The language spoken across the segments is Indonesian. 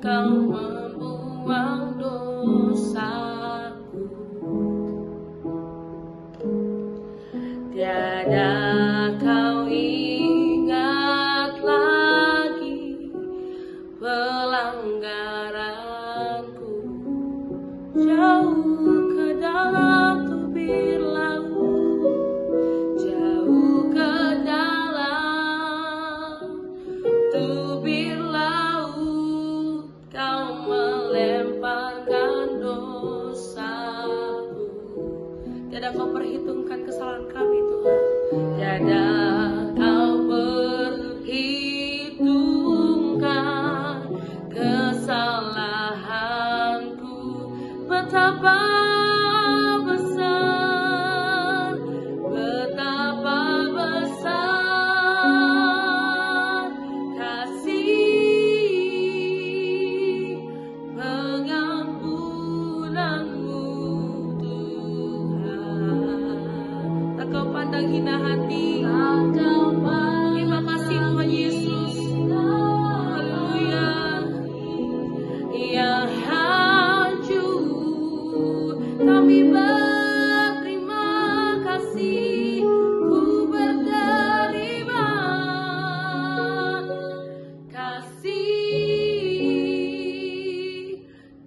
Engkau membuang dosaku. Tiada kau ingat lagi pelanggaranku. Jauh ke dalam tubir laut, jauh ke dalam tubir laut, kau melemparkan dosaku. Tiada kau perhitungkan kesalahan kami, Tuhan. Tiada kau perhitungkan kesalahanku. Betapa besar, betapa besar kasih pengampunanmu, Tuhan. Tak kau pandang hina hati. Terima kasih Tuhan Yesus. Haleluya. Yang hancur kami berterima kasih, ku berterima kasih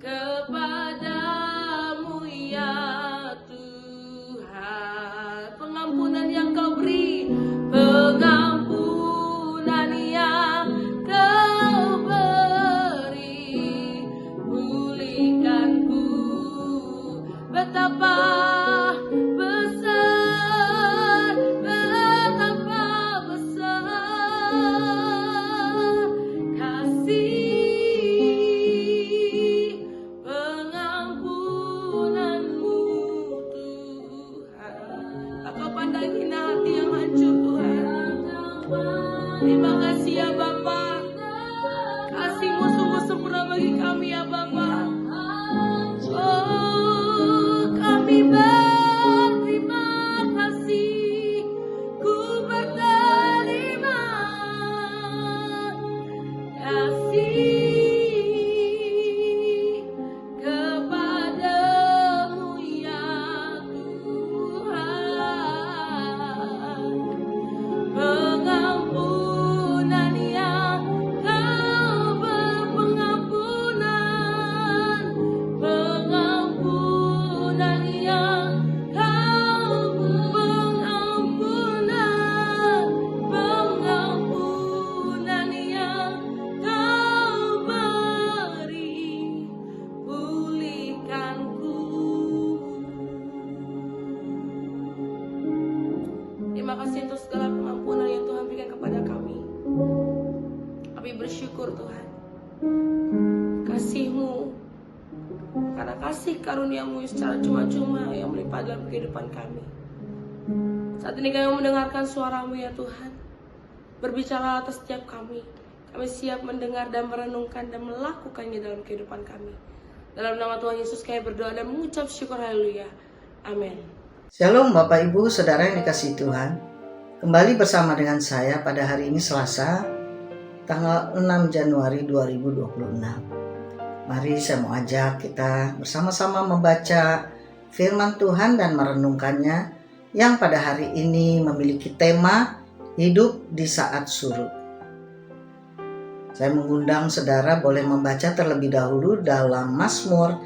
kepadamu ya Tuhan. Pengampunan yang kau beri, pengampunan yang kau beri, pulihkanku. Betapa besar, betapa besar kasih pengampunanmu, Tuhan. Tak kau pandang hina hati yang hancur, Tuhan. Terima kasih ya Bapa. Kasih-Mu sungguh sempurna bagi kami ya Bapa. Oh, kami berterima kasih, ku berterima kasih kepadamu ya Tuhan. Pengampunan yang kau berpengampunan, pengampunan yang kau pengampunan, pengampunan yang kau beri, pulihkanku. Terima kasih untuk segala pengampunan yang Tuhan berikan kepada kami. Kami bersyukur Tuhan. Kasih-Mu, karena kasih karunia-Mu secara cuma-cuma yang melimpah dalam kehidupan kami. Saat ini kami mendengarkan suara-Mu ya Tuhan. Berbicara atas setiap kami. Kami siap mendengar dan merenungkan dan melakukannya dalam kehidupan kami. Dalam nama Tuhan Yesus kami berdoa dan mengucap syukur, haleluya. Amin. Shalom Bapak Ibu Saudara yang dikasihi Tuhan. Kembali bersama dengan saya pada hari ini Selasa tanggal 6 Januari 2026. Mari saya mau ajak kita bersama-sama membaca firman Tuhan dan merenungkannya yang pada hari ini memiliki tema hidup di saat surut. Saya mengundang saudara boleh membaca terlebih dahulu dalam Mazmur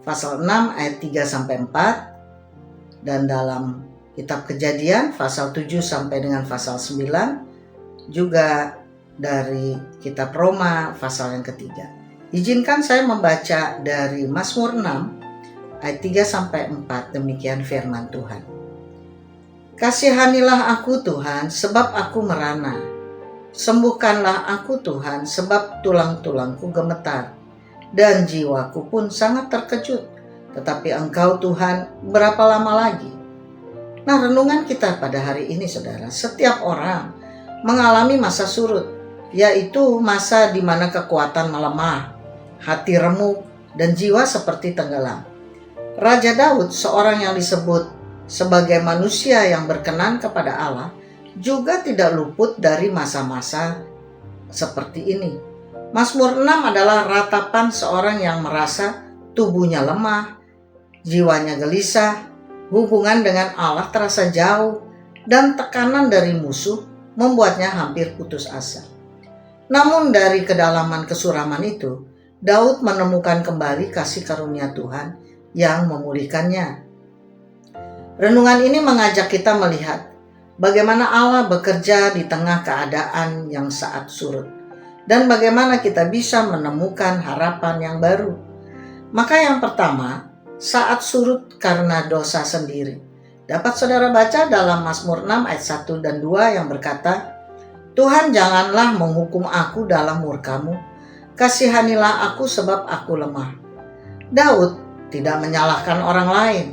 pasal 6 ayat 3-4 dan dalam Kitab Kejadian pasal 7 sampai dengan pasal 9, juga dari Kitab Roma pasal yang ketiga. Izinkan saya membaca dari Mazmur 6 ayat 3-4, demikian firman Tuhan. Kasihanilah aku Tuhan, sebab aku merana. Sembuhkanlah aku Tuhan, sebab tulang-tulangku gemetar, dan jiwaku pun sangat terkejut. Tetapi Engkau Tuhan, berapa lama lagi? Nah, renungan kita pada hari ini saudara, setiap orang mengalami masa surut, yaitu masa di mana kekuatan melemah, hati remuk, dan jiwa seperti tenggelam. Raja Daud, seorang yang disebut sebagai manusia yang berkenan kepada Allah, juga tidak luput dari masa-masa seperti ini. Mazmur 6 adalah ratapan seorang yang merasa tubuhnya lemah, jiwanya gelisah, hubungan dengan Allah terasa jauh, dan tekanan dari musuh membuatnya hampir putus asa. Namun dari kedalaman kesuraman itu, Daud menemukan kembali kasih karunia Tuhan yang memulihkannya. Renungan ini mengajak kita melihat bagaimana Allah bekerja di tengah keadaan yang saat surut, dan bagaimana kita bisa menemukan harapan yang baru. Maka yang pertama, saat surut karena dosa sendiri. Dapat saudara baca dalam Mazmur 6 ayat 1 dan 2 yang berkata, Tuhan janganlah menghukum aku dalam murka-Mu, kasihanilah aku sebab aku lemah. Daud tidak menyalahkan orang lain.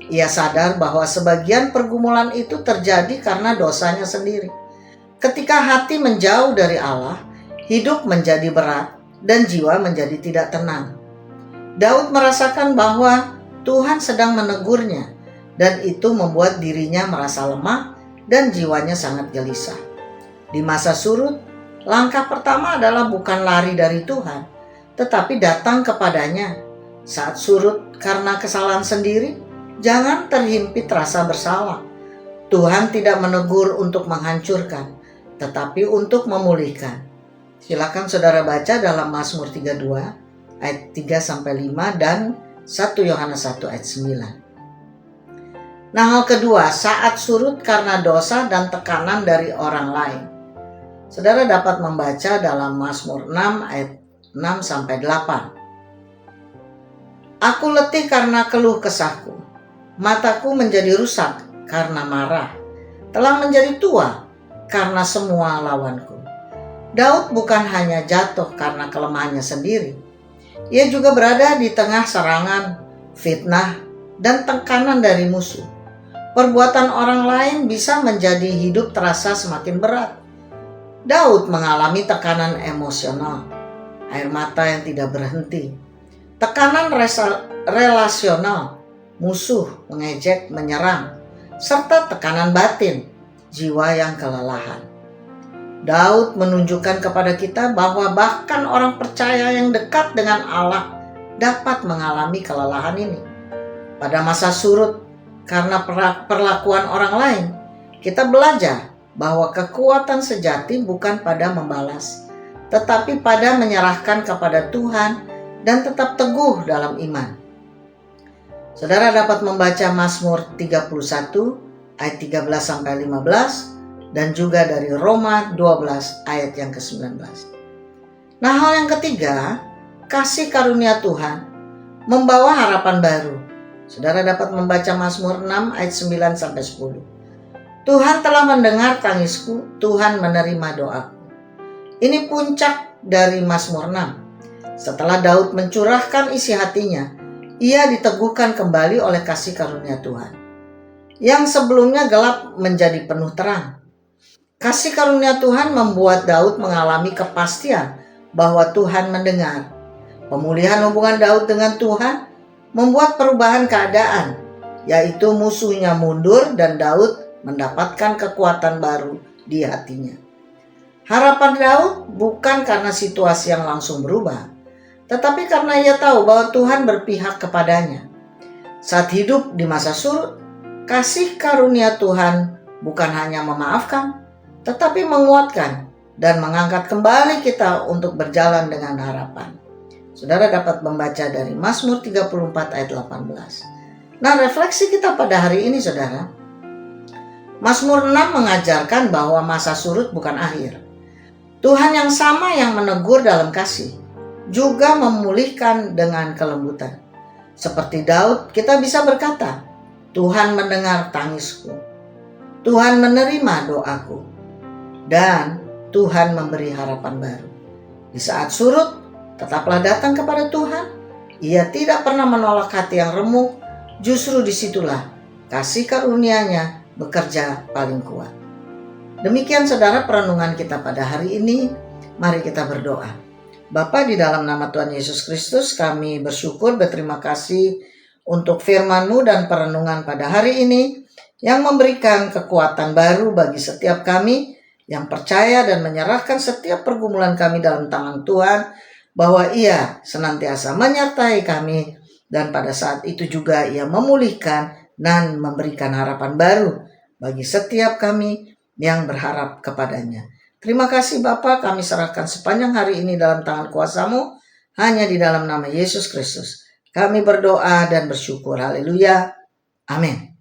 Ia sadar bahwa sebagian pergumulan itu terjadi karena dosanya sendiri. Ketika hati menjauh dari Allah, hidup menjadi berat dan jiwa menjadi tidak tenang. Daud merasakan bahwa Tuhan sedang menegurnya, dan itu membuat dirinya merasa lemah dan jiwanya sangat gelisah. Di masa surut, langkah pertama adalah bukan lari dari Tuhan, tetapi datang kepadanya. Saat surut karena kesalahan sendiri, jangan terhimpit rasa bersalah. Tuhan tidak menegur untuk menghancurkan, tetapi untuk memulihkan. Silakan saudara baca dalam Mazmur 32 ayat 3-5 dan 1 Yohanes 1 ayat 9. Nah, hal kedua, saat surut karena dosa dan tekanan dari orang lain. Saudara dapat membaca dalam Mazmur 6 ayat 6-8. Aku letih karena keluh kesahku, mataku menjadi rusak karena marah, telah menjadi tua karena semua lawanku. Daud bukan hanya jatuh karena kelemahannya sendiri. Ia juga berada di tengah serangan, fitnah, dan tekanan dari musuh. Perbuatan orang lain bisa menjadi hidup terasa semakin berat. Daud mengalami tekanan emosional, air mata yang tidak berhenti, tekanan relasional, musuh mengejek, menyerang, serta tekanan batin, jiwa yang kelelahan. Daud menunjukkan kepada kita bahwa bahkan orang percaya yang dekat dengan Allah dapat mengalami kelelahan ini. Pada masa surut karena perlakuan orang lain, kita belajar bahwa kekuatan sejati bukan pada membalas, tetapi pada menyerahkan kepada Tuhan dan tetap teguh dalam iman. Saudara dapat membaca Mazmur 31 ayat 13-15 dan juga dari Roma 12 ayat yang ke-19. Nah, hal yang ketiga, kasih karunia Tuhan membawa harapan baru. Saudara dapat membaca Mazmur 6 ayat 9-10. Tuhan telah mendengar tangisku, Tuhan menerima doaku. Ini puncak dari Mazmur 6. Setelah Daud mencurahkan isi hatinya, ia diteguhkan kembali oleh kasih karunia Tuhan, yang sebelumnya gelap menjadi penuh terang. Kasih karunia Tuhan membuat Daud mengalami kepastian bahwa Tuhan mendengar. Pemulihan hubungan Daud dengan Tuhan membuat perubahan keadaan, yaitu musuhnya mundur dan Daud mendapatkan kekuatan baru di hatinya. Harapan Daud bukan karena situasi yang langsung berubah, tetapi karena ia tahu bahwa Tuhan berpihak kepadanya. Saat hidup di masa surut, kasih karunia Tuhan bukan hanya memaafkan, tetapi menguatkan dan mengangkat kembali kita untuk berjalan dengan harapan. Saudara dapat membaca dari Mazmur 34 ayat 18. Nah, refleksi kita pada hari ini, saudara. Mazmur 6 mengajarkan bahwa masa surut bukan akhir. Tuhan yang sama yang menegur dalam kasih juga memulihkan dengan kelembutan. Seperti Daud, kita bisa berkata, Tuhan mendengar tangisku, Tuhan menerima doaku, dan Tuhan memberi harapan baru. Di saat surut, tetaplah datang kepada Tuhan. Ia tidak pernah menolak hati yang remuk. Justru disitulah kasih karunia-Nya bekerja paling kuat. Demikian saudara perenungan kita pada hari ini. Mari kita berdoa. Bapa, di dalam nama Tuhan Yesus Kristus, kami bersyukur, berterima kasih untuk firman-Mu dan perenungan pada hari ini yang memberikan kekuatan baru bagi setiap kami yang percaya dan menyerahkan setiap pergumulan kami dalam tangan Tuhan, bahwa Ia senantiasa menyertai kami, dan pada saat itu juga Ia memulihkan dan memberikan harapan baru bagi setiap kami yang berharap kepadanya. Terima kasih Bapa, kami serahkan sepanjang hari ini dalam tangan kuasa-Mu, hanya di dalam nama Yesus Kristus. Kami berdoa dan bersyukur. Haleluya. Amin.